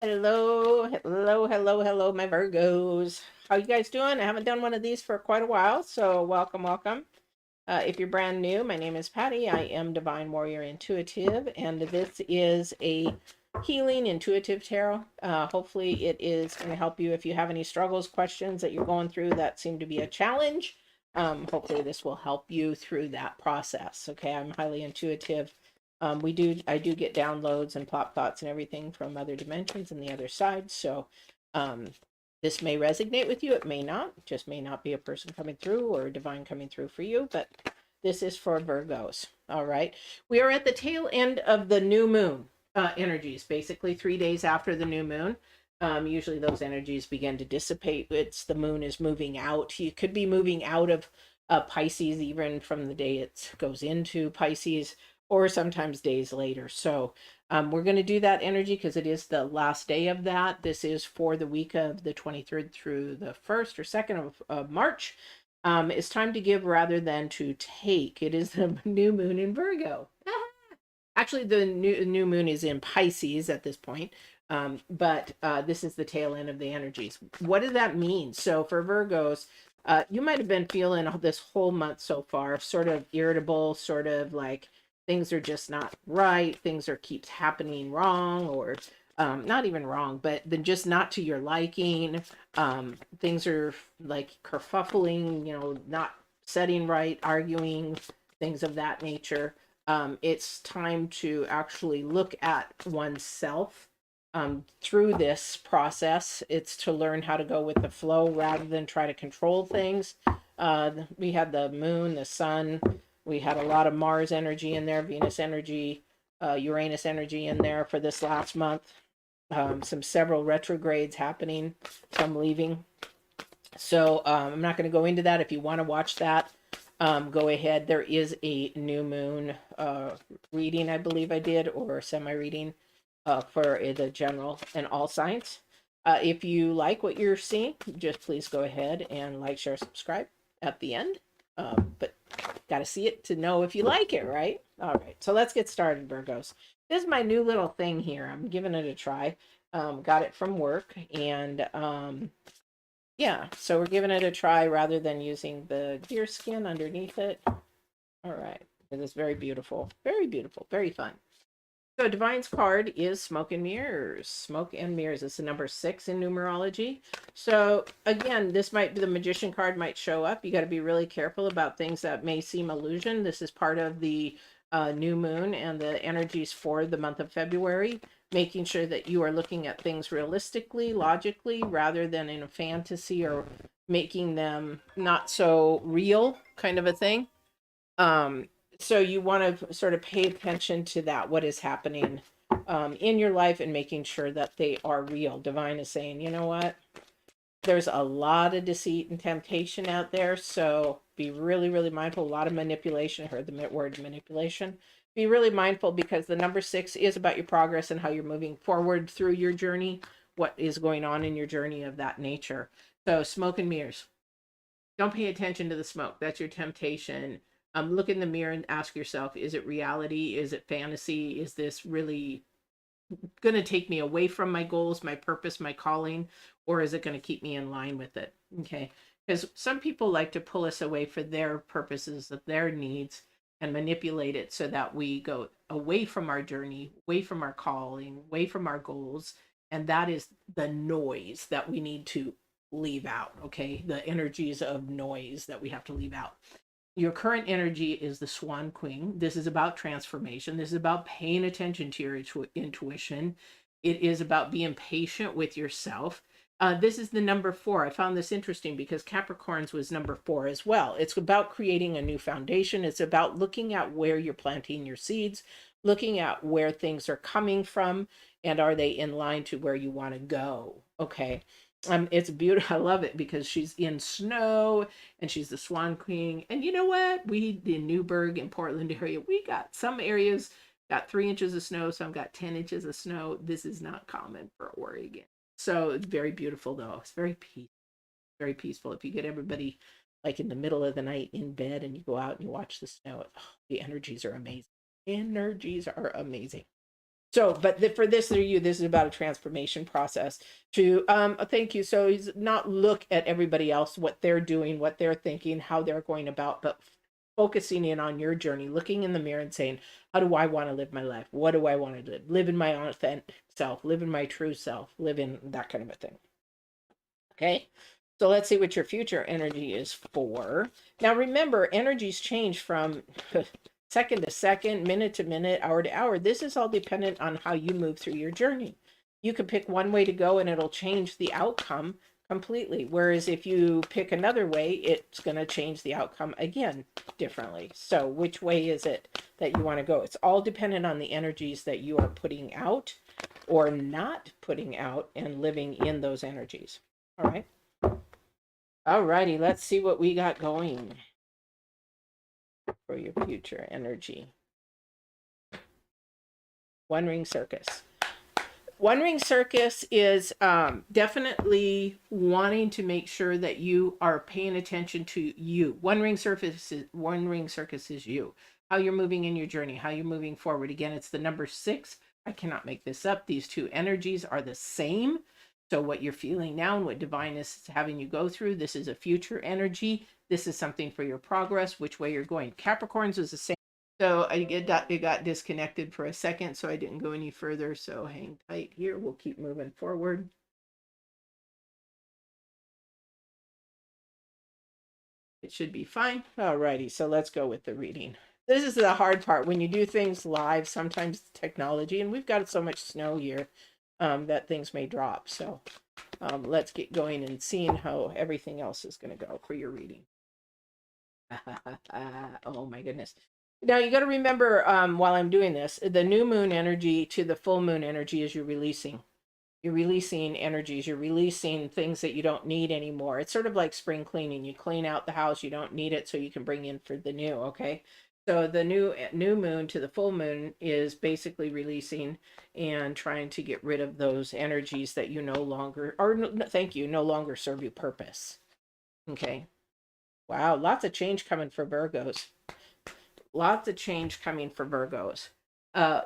Hello, hello, hello, hello, my Virgos. How you guys doing? I haven't done one of these for quite a while, so welcome, welcome. If you're brand new, my name is Patty. I am Divine Warrior Intuitive, and this is a healing intuitive tarot. Hopefully, it is going to help you if you have any struggles, questions that you're going through that seem to be a challenge. Hopefully, this will help you through that process. Okay, I'm highly intuitive. I do get downloads and plop thoughts and everything from other dimensions and the other side. So, um, this may resonate with you. It may not. It just may not be a person coming through or a divine coming through for you. But this is for Virgos. All right. We are at the tail end of the new moon energies. Basically, 3 days after the new moon. Usually, those energies begin to dissipate. It's the moon is moving out. You could be moving out of Pisces even from the day it goes into Pisces or sometimes days later. So we're going to do that energy because it is the last day of that. This is for the week of the 23rd through the 1st or 2nd of March. It's time to give rather than to take. It is the new moon in Virgo. Actually, the new moon is in Pisces at this point. But this is the tail end of the energies. What does that mean? So for Virgos, you might have been feeling this whole month so far sort of irritable, sort of like things are just not right, things are keeps happening wrong, or not even wrong, but then just not to your liking. Things are like kerfuffling, not setting right, arguing, things of that nature. It's time to actually look at oneself through this process. It's to learn how to go with the flow rather than try to control things. We had the moon, the sun, we had a lot of Mars energy in there, Venus energy, Uranus energy in there for this last month. Several retrogrades happening, some leaving. So I'm not going to go into that. If you want to watch that, go ahead. There is a new moon reading, I believe I did, or semi reading for the general and all signs. If you like what you're seeing, just please go ahead and like, share, subscribe at the end. But got to see it to know if you like it, right? All right, so let's get started, Virgos. This is my new little thing here. I'm giving it a try. Got it from work, and yeah, so we're giving it a try rather than using the deer skin underneath it. All right, it is very beautiful, very fun. So Divine's card is Smoke and Mirrors. Smoke and Mirrors. It's the number 6 in numerology. So again, this might be the Magician card might show up. You got to be really careful about things that may seem illusion. This is part of the new moon and the energies for the month of February, making sure that you are looking at things realistically, logically, rather than in a fantasy or making them not so real kind of a thing. Um, so you want to sort of pay attention to that, what is happening in your life and making sure that they are real. Divine is saying, you know what? There's a lot of deceit and temptation out there. So be really, really mindful. A lot of manipulation. I heard the word manipulation. Be really mindful because the number 6 is about your progress and how you're moving forward through your journey, what is going on in your journey of that nature. So smoke and mirrors. Don't pay attention to the smoke. That's your temptation. Look in the mirror and ask yourself, is it reality? Is it fantasy? Is this really going to take me away from my goals, my purpose, my calling, or is it going to keep me in line with it? Okay. Because some people like to pull us away for their purposes, of their needs, and manipulate it so that we go away from our journey, away from our calling, away from our goals. And that is the noise that we need to leave out. Okay. The energies of noise that we have to leave out. Your current energy is the Swan Queen. This is about transformation. This is about paying attention to your intuition. It is about being patient with yourself. This is the number 4. I found this interesting because Capricorns was number 4 as well. It's about creating a new foundation. It's about looking at where you're planting your seeds, looking at where things are coming from, and are they in line to where you want to go? Okay. It's beautiful. I love it because she's in snow and she's the Swan Queen. And you know what? We in Newburgh and Portland area, we got some areas got 3 inches of snow, some got 10 inches of snow. This is not common for Oregon. So it's very beautiful though. It's very peaceful. If you get everybody like in the middle of the night in bed and you go out and you watch the snow, oh, the energies are amazing. Energies are amazing. So, but for this or you, this is about a transformation process to, thank you. So he's not look at everybody else, what they're doing, what they're thinking, how they're going about, but focusing in on your journey, looking in the mirror and saying, how do I want to live my life? What do I want to live? Live in my authentic self, live in my true self, live in that kind of a thing. Okay. So let's see what your future energy is for. Now, remember, energies change from second to second, minute to minute, hour to hour. This is all dependent on how you move through your journey. You could pick one way to go and it'll change the outcome completely. Whereas if you pick another way, it's going to change the outcome again differently. So which way is it that you want to go? It's all dependent on the energies that you are putting out or not putting out and living in those energies. All right. All righty. Let's see what we got going for your future energy. One Ring Circus. One Ring Circus is definitely wanting to make sure that you are paying attention to you. One Ring Circus is you. How you're moving in your journey, how you're moving forward. Again, it's the number 6. I cannot make this up. These two energies are the same. So what you're feeling now and what divine is having you go through, this is a future energy. This is something for your progress, which way you're going. Capricorns is the same. So it got disconnected for a second, so I didn't go any further. So hang tight here. We'll keep moving forward. It should be fine. Alrighty, so let's go with the reading. This is the hard part. When you do things live, sometimes technology, and we've got so much snow here that things may drop. So let's get going and seeing how everything else is going to go for your reading. Oh my goodness. Now you got to remember while I'm doing this, the new moon energy to the full moon energy is you're releasing. You're releasing energies. You're releasing things that you don't need anymore. It's sort of like spring cleaning. You clean out the house. You don't need it, so you can bring in for the new. Okay. So the new moon to the full moon is basically releasing and trying to get rid of those energies that you no longer, or thank you, no longer serve you purpose. Okay. Wow, lots of change coming for Virgos. Lots of change coming for Virgos. Uh,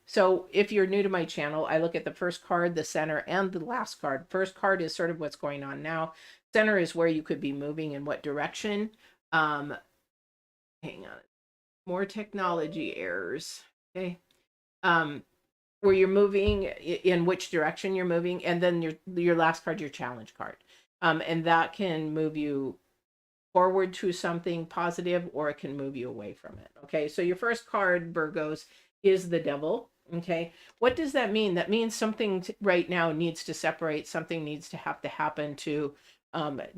so if you're new to my channel, I look at the first card, the center, and the last card. First card is sort of what's going on now. Center is where you could be moving in what direction. Hang on. More technology errors. Okay. Where you're moving, in which direction you're moving, and then your last card, your challenge card. And that can move you forward to something positive, or it can move you away from it. Okay, so your first card, Virgos, is the Devil. Okay, what does that mean? That means something right now needs to separate. Something needs to happen to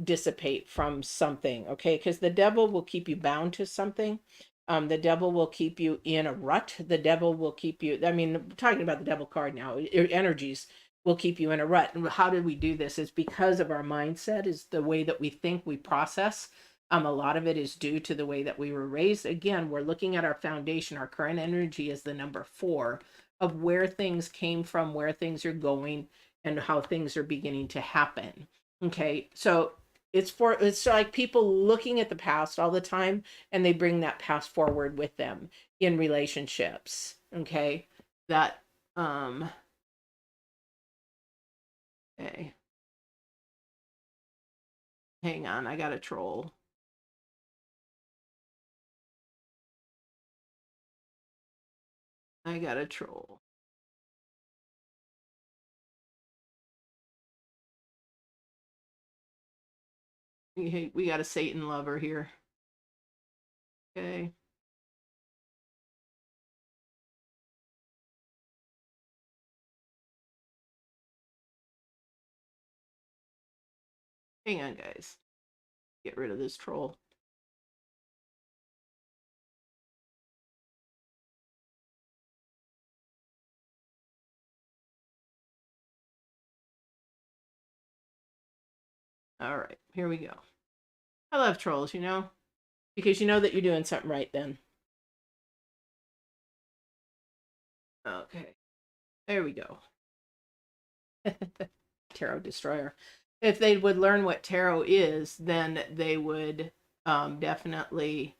dissipate from something. Okay, because the Devil will keep you bound to something. The Devil will keep you in a rut. The Devil will keep you, I mean, I'm talking about the Devil card now, energies will keep you in a rut. And how do we do this? It's because of our mindset, is the way that we think, we process. A lot of it is due to the way that we were raised. Again, we're looking at our foundation. Our current energy is the number 4 of where things came from, where things are going, and how things are beginning to happen. Okay, so it's like people looking at the past all the time, and they bring that past forward with them in relationships. Okay, that okay. Hang on, I got a troll. I got a troll. We got a Satan lover here. Okay. Hang on, guys. Get rid of this troll. All right, here we go. I love trolls, because you know that you're doing something right then. Okay, there we go. Tarot Destroyer. If they would learn what tarot is, then they would definitely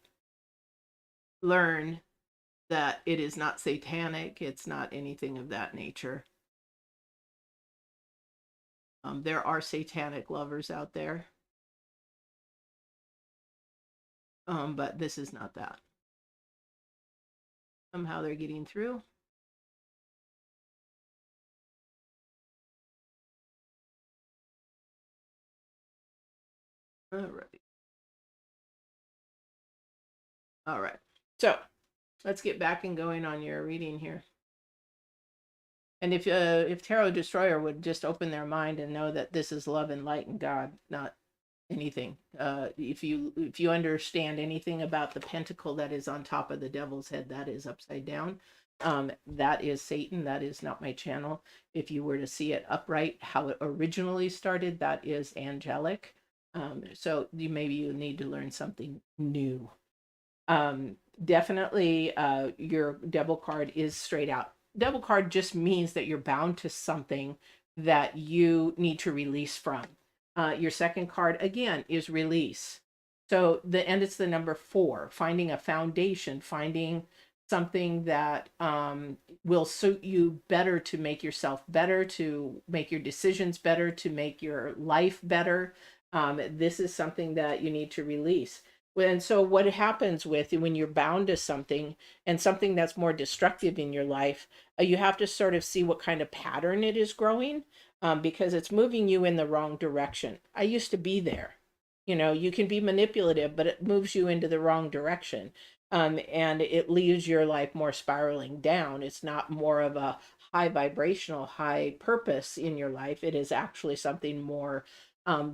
learn that it is not satanic. It's not anything of that nature. There are satanic lovers out there, but this is not that. Somehow they're getting through. All right. All right. So let's get back and going on your reading here. And if Tarot Destroyer would just open their mind and know that this is love and light and God, not anything. If you understand anything about the pentacle that is on top of the devil's head, that is upside down. That is Satan. That is not my channel. If you were to see it upright, how it originally started, that is angelic. So maybe you need to learn something new. Definitely, your devil card is straight out. Devil card just means that you're bound to something that you need to release from. Your second card again is release. So it's the number 4, finding a foundation, finding something that will suit you better, to make yourself better, to make your decisions better, to make your life better. This is something that you need to release. And so what happens with when you're bound to something, and something that's more destructive in your life, you have to sort of see what kind of pattern it is growing, because it's moving you in the wrong direction. I used to be there. You can be manipulative, but it moves you into the wrong direction. And it leaves your life more spiraling down. It's not more of a high vibrational, high purpose in your life. It is actually something more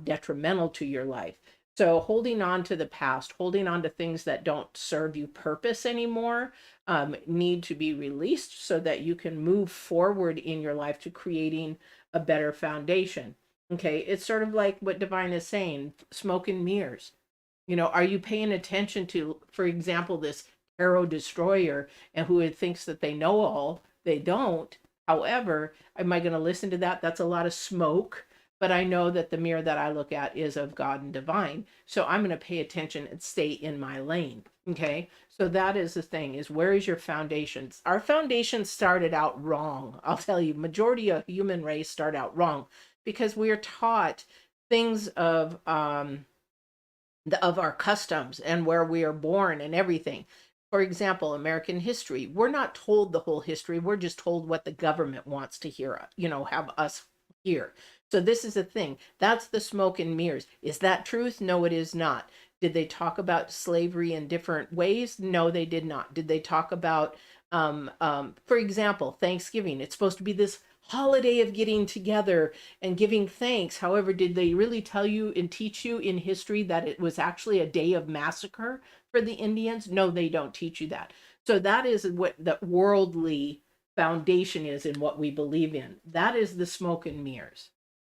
detrimental to your life. So holding on to the past, holding on to things that don't serve you purpose anymore, need to be released so that you can move forward in your life to creating a better foundation. Okay, it's sort of like what Divine is saying, smoke and mirrors. Are you paying attention to, for example, this Tarot Destroyer, and who thinks that they know all? They don't. However, am I going to listen to that? That's a lot of smoke. But I know that the mirror that I look at is of God and divine. So I'm going to pay attention and stay in my lane. Okay. So that is the thing, is where is your foundations? Our foundation started out wrong. I'll tell you, majority of human race start out wrong because we are taught things of our customs and where we are born and everything. For example, American history, we're not told the whole history. We're just told what the government wants to hear, have us hear. So this is the thing. That's the smoke and mirrors. Is that truth? No, it is not. Did they talk about slavery in different ways? No, they did not. Did they talk about, for example, Thanksgiving? It's supposed to be this holiday of getting together and giving thanks. However, did they really tell you and teach you in history that it was actually a day of massacre for the Indians? No, they don't teach you that. So that is what the worldly foundation is in what we believe in. That is the smoke and mirrors.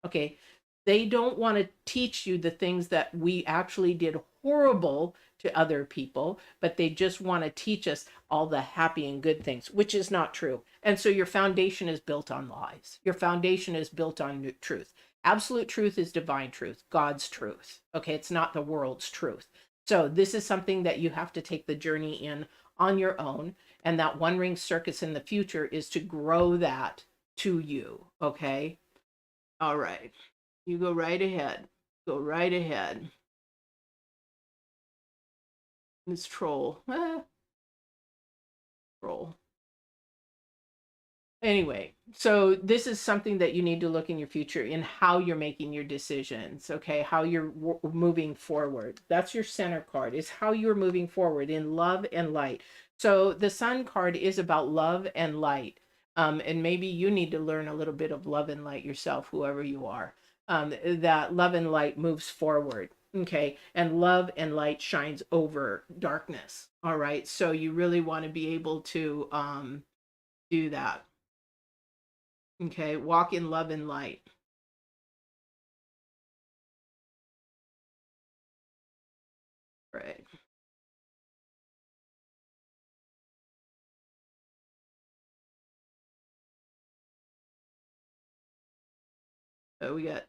Okay. They don't want to teach you the things that we actually did horrible to other people, but they just want to teach us all the happy and good things, which is not true. And so your foundation is built on lies. Your foundation is built on truth. Absolute truth is divine truth, God's truth. Okay, it's not the world's truth. So this is something that you have to take the journey in on your own. And that one ring circus in the future is to grow that to you. Okay. All right. You go right ahead. Go right ahead. This troll. Troll. Anyway, so this is something that you need to look in your future in how you're making your decisions, okay? How you're moving forward. That's your center card, is how you're moving forward in love and light. So the Sun card is about love and light. And maybe you need to learn a little bit of love and light yourself, whoever you are. That love and light moves forward, okay? And love and light shines over darkness, all right? So you really want to be able to do that. Okay, walk in love and light. Right. So we got,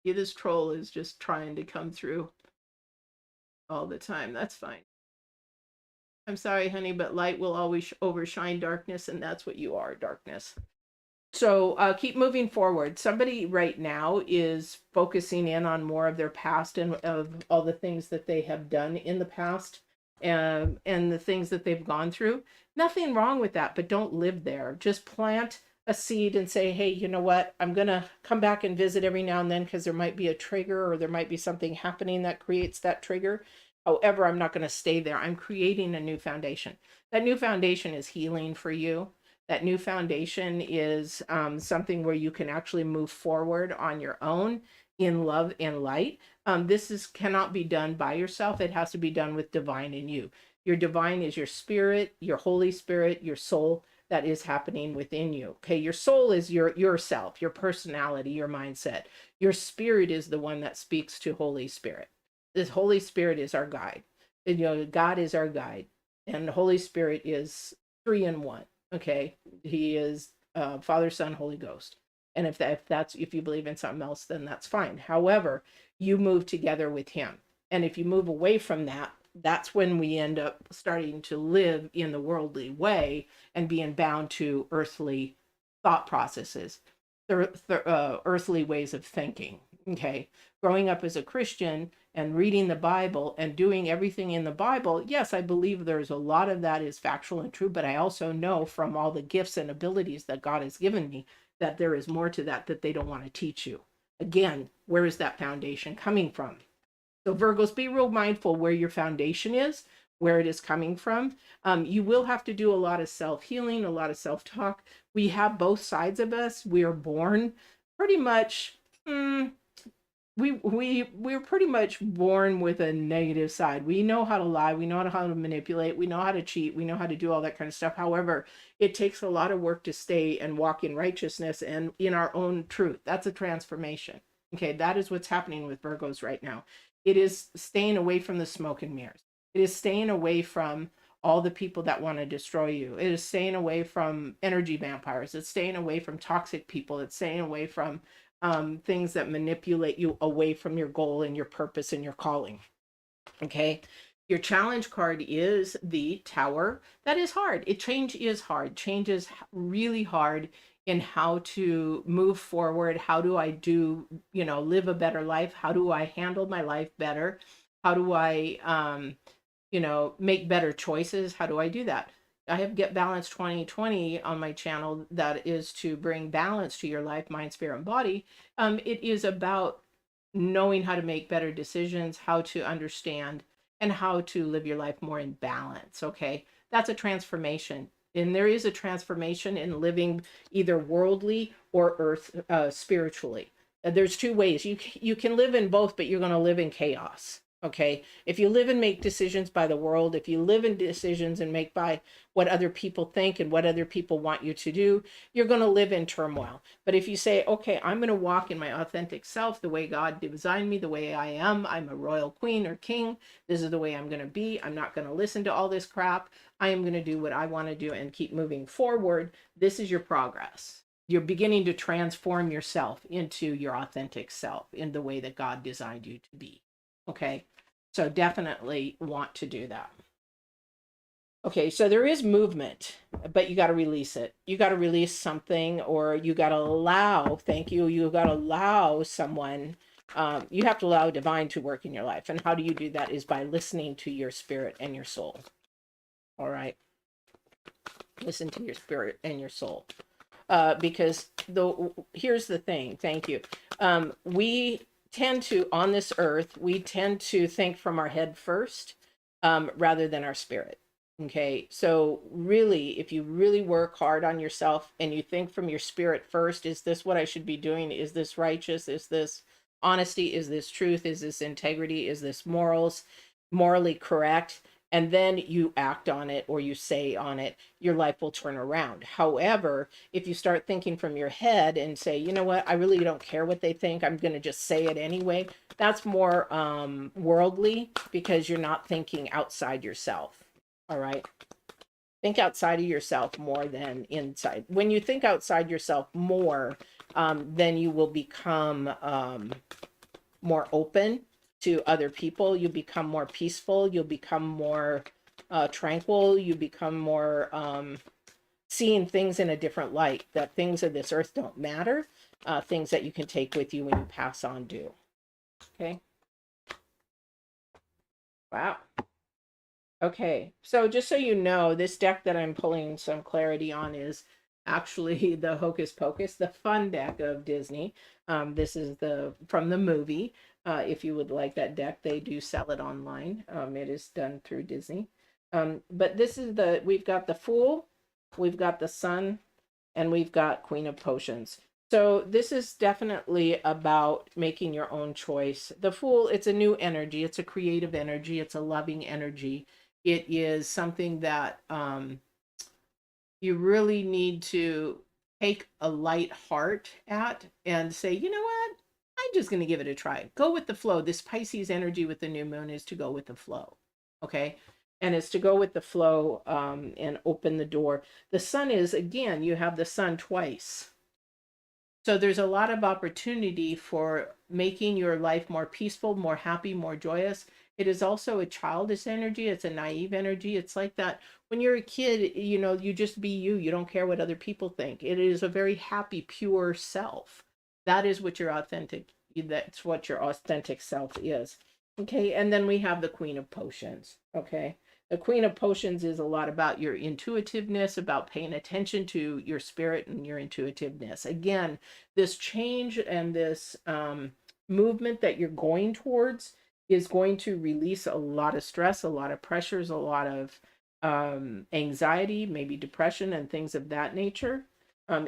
yeah, this troll is just trying to come through all the time. That's fine. I'm sorry, honey, but light will always overshine darkness, and that's what you are, darkness. So keep moving forward. Somebody right now is focusing in on more of their past and of all the things that they have done in the past, and the things that they've gone through. Nothing wrong with that, but don't live there. Just plant a seed and say, hey, you know what? I'm going to come back and visit every now and then because there might be a trigger or there might be something happening that creates that trigger. However, I'm not going to stay there. I'm creating a new foundation. That new foundation is healing for you. That new foundation is something where you can actually move forward on your own in love and light. This cannot be done by yourself. It has to be done with divine in you. Your divine is your spirit, your Holy Spirit, your soul that is happening within you. Okay, your soul is yourself, your personality, your mindset. Your spirit is the one that speaks to Holy Spirit. This Holy Spirit is our guide. And, God is our guide, and the Holy Spirit is 3 in 1. Okay, he is Father, Son, Holy Ghost. And if you believe in something else, then that's fine. However, you move together with him. And if you move away from that, that's when we end up starting to live in the worldly way and being bound to earthly thought processes, earthly ways of thinking. Okay, growing up as a Christian and reading the Bible and doing everything in the Bible, yes, I believe there's a lot of that is factual and true, but I also know from all the gifts and abilities that God has given me that there is more to that they don't want to teach you. Again, where is that foundation coming from? So Virgos, be real mindful where your foundation is, where it is coming from. You will have to do a lot of self-healing, a lot of self-talk. We have both sides of us. We are born pretty much... we're pretty much born with a negative side. We know how to lie, we know how to manipulate, we know how to cheat, we know how to do all that kind of stuff. However, it takes a lot of work to stay and walk in righteousness and in our own truth. That's a transformation. Okay, that is what's happening with Virgos right now. It is staying away from the smoke and mirrors. It is staying away from all the people that want to destroy you. It is staying away from energy vampires. It's staying away from toxic people. It's staying away from things that manipulate you away from your goal and your purpose and your calling. Okay, your challenge card is the Tower. That is hard. Change is hard. Change is really hard in how to move forward. How do I live a better life? How do I handle my life better? How do I make better choices? How do I do that? I have Get Balanced 2020 on my channel that is to bring balance to your life, mind, spirit, and body. It is about knowing how to make better decisions, how to understand, and how to live your life more in balance, okay? That's a transformation. And there is a transformation in living either worldly or spiritually. There's 2 ways. You can live in both, but you're going to live in chaos. Okay, if you live and make decisions by the world, if you live in decisions and make by what other people think and what other people want you to do, you're going to live in turmoil. But if you say, okay, I'm going to walk in my authentic self, the way God designed me, the way I am, I'm a royal queen or king, this is the way I'm going to be, I'm not going to listen to all this crap, I am going to do what I want to do and keep moving forward, this is your progress. You're beginning to transform yourself into your authentic self in the way that God designed you to be. Okay, so definitely want to do that. Okay, so there is movement, but you got to release it. You got to release something, or you got to allow, you got to allow someone, you have to allow divine to work in your life. And how do you do that is by listening to your spirit and your soul. All right, listen to your spirit and your soul. Because here's the thing, thank you. We tend to, on this earth, we tend to think from our head first, rather than our spirit. Okay, so really, if you really work hard on yourself and you think from your spirit first, is this what I should be doing? Is this righteous? Is this honesty? Is this truth? Is this integrity? Is this morally correct? And then you act on it or you say on it, your life will turn around. However, if you start thinking from your head and say, you know what, I really don't care what they think, I'm going to just say it anyway, that's more worldly, because you're not thinking outside yourself. All right. Think outside of yourself more than inside. When you think outside yourself more, then you will become more open to other people. You'll become more peaceful. You'll become more tranquil. You become more seeing things in a different light, that things of this earth don't matter. Things that you can take with you when you pass on do. Okay. Wow. Okay, so just so you know, this deck that I'm pulling some clarity on is actually the Hocus Pocus, the fun deck of Disney. This is the from the movie. If you would like that deck, they do sell it online. It is done through Disney. But this is we've got the Fool, we've got the Sun, and we've got Queen of Potions. So this is definitely about making your own choice. The Fool, it's a new energy, it's a creative energy, it's a loving energy. It is something that you really need to take a light heart at and say, you know what? I'm just going to give it a try. Go with the flow. This Pisces energy with the new moon is to go with the flow. Okay. And it's to go with the flow and open the door. The sun is, again, you have the sun twice. So there's a lot of opportunity for making your life more peaceful, more happy, more joyous. It is also a childish energy. It's a naive energy. It's like that when you're a kid, you know, you just be you. You don't care what other people think. It is a very happy, pure self. That is what your authentic, that's what your authentic self is. Okay. And then we have the Queen of Potions. Okay. The Queen of Potions is a lot about your intuitiveness, about paying attention to your spirit and your intuitiveness. Again, this change and this movement that you're going towards is going to release a lot of stress, a lot of pressures, a lot of anxiety, maybe depression and things of that nature.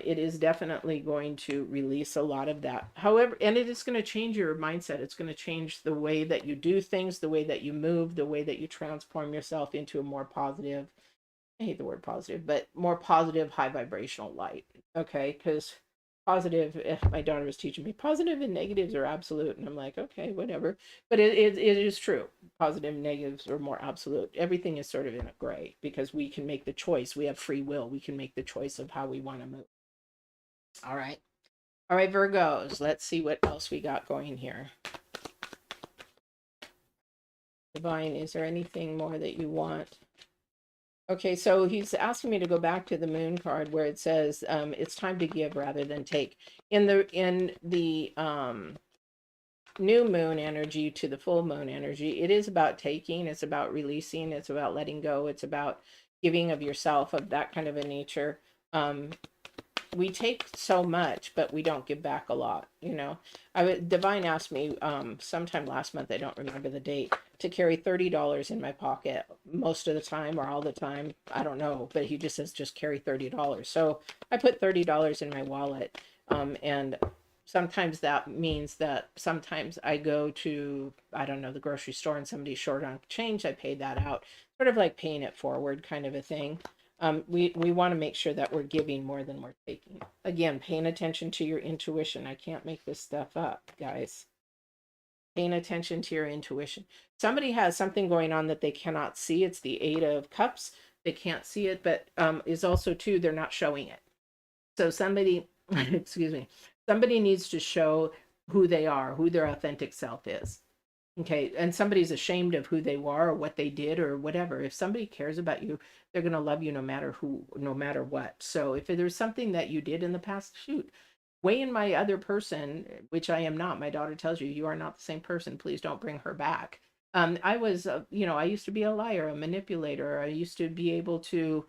It is definitely going to release a lot of that. However, and it is going to change your mindset. It's going to change the way that you do things, the way that you move, the way that you transform yourself into a more positive, I hate the word positive, but more positive, high vibrational light. Okay. Because positive, my daughter was teaching me positive and negatives are absolute. And I'm like, okay, whatever. But it is true. Positive and negatives are more absolute. Everything is sort of in a gray because we can make the choice. We have free will. We can make the choice of how we want to move. All right. All right, Virgos. Let's see what else we got going here. Divine, is there anything more that you want? Okay, so he's asking me to go back to the moon card where it says it's time to give rather than take. In the new moon energy to the full moon energy, it is about taking, it's about releasing, it's about letting go, it's about giving of yourself, of that kind of a nature. We take so much, but we don't give back a lot, you know. Divine asked me sometime last month, I don't remember the date, to carry $30 in my pocket most of the time or all the time. I don't know, but he just says just carry $30. So I put $30 in my wallet. And sometimes that means that sometimes I go to, I don't know, the grocery store and somebody's short on change, I pay that out, sort of like paying it forward kind of a thing. We want to make sure that we're giving more than we're taking. Again, paying attention to your intuition. I can't make this stuff up, guys. Paying attention to your intuition. Somebody has something going on that they cannot see. It's the Eight of Cups. They can't see it, but is also too, they're not showing it. So somebody, excuse me, somebody needs to show who they are, who their authentic self is. Okay, and somebody's ashamed of who they were or what they did or whatever. If somebody cares about you, they're going to love you no matter who, no matter what. So if there's something that you did in the past, shoot, weigh in my other person, which I am not. My daughter tells you, you are not the same person. Please don't bring her back. I was, you know, I used to be a liar, a manipulator. I used to be able to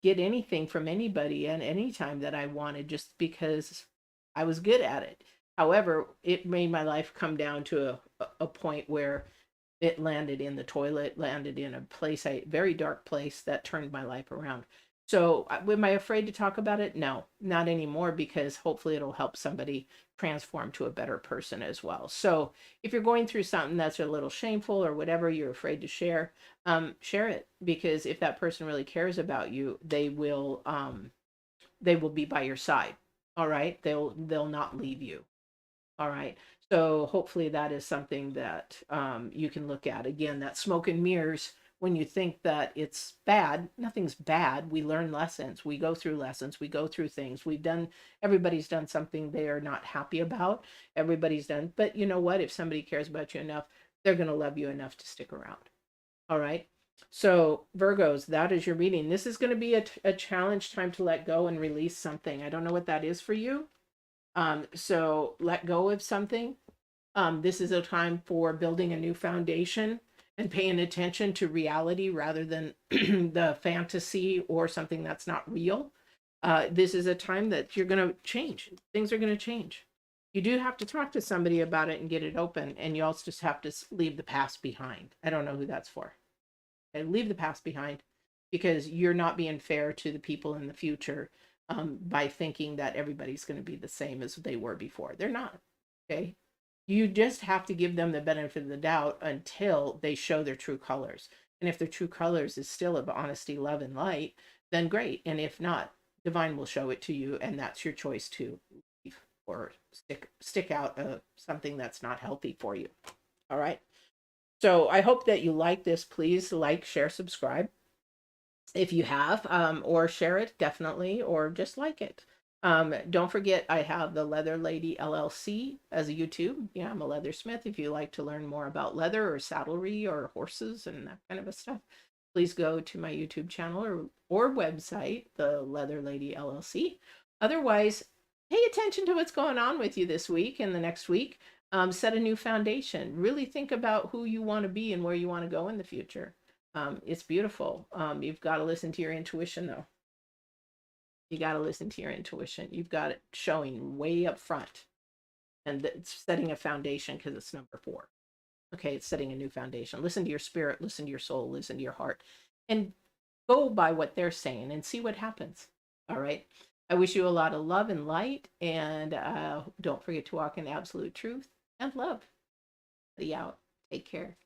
get anything from anybody and anytime that I wanted just because I was good at it. However, it made my life come down to a point where it landed in the toilet, landed in a place, a very dark place that turned my life around. So am I afraid to talk about it? No, not anymore, because hopefully it'll help somebody transform to a better person as well. So if you're going through something that's a little shameful or whatever, you're afraid to share, share it, because if that person really cares about you, they will be by your side. All right. They'll not leave you. All right. So hopefully that is something that you can look at. Again, that smoke and mirrors, when you think that it's bad, nothing's bad. We learn lessons. We go through lessons. We go through things. Everybody's done something they are not happy about. Everybody's done. But you know what? If somebody cares about you enough, they're going to love you enough to stick around. All right. So, Virgos, that is your reading. This is going to be a challenge time to let go and release something. I don't know what that is for you. So, let go of something. This is a time for building a new foundation and paying attention to reality rather than the fantasy or something that's not real. This is a time that you're going to change. Things are going to change. You do have to talk to somebody about it and get it open, and you also just have to leave the past behind. I don't know who that's for. Okay, leave the past behind because you're not being fair to the people in the future by thinking that everybody's going to be the same as they were before. They're not. Okay. You just have to give them the benefit of the doubt until they show their true colors. And if their true colors is still of honesty, love, and light, then great. And if not, divine will show it to you, and that's your choice to leave or stick out something that's not healthy for you. All right. So I hope that you like this. Please like, share, subscribe if you have, or share it definitely, or just like it. Don't forget, I have the Leather Lady LLC as a YouTube. Yeah, I'm a leathersmith. If you like to learn more about leather or saddlery or horses and that kind of a stuff, please go to my YouTube channel or website, the Leather Lady LLC. Otherwise, pay attention to what's going on with you this week and the next week. Set a new foundation. Really think about who you want to be and where you want to go in the future. It's beautiful. You've got to listen to your intuition, though. You got to listen to your intuition. You've got it showing way up front, and it's setting a foundation because it's number 4. Okay, it's setting a new foundation. Listen to your spirit, listen to your soul, listen to your heart, and go by what they're saying and see what happens. All right. I wish you a lot of love and light, and don't forget to walk in absolute truth and love. Be out. Take care.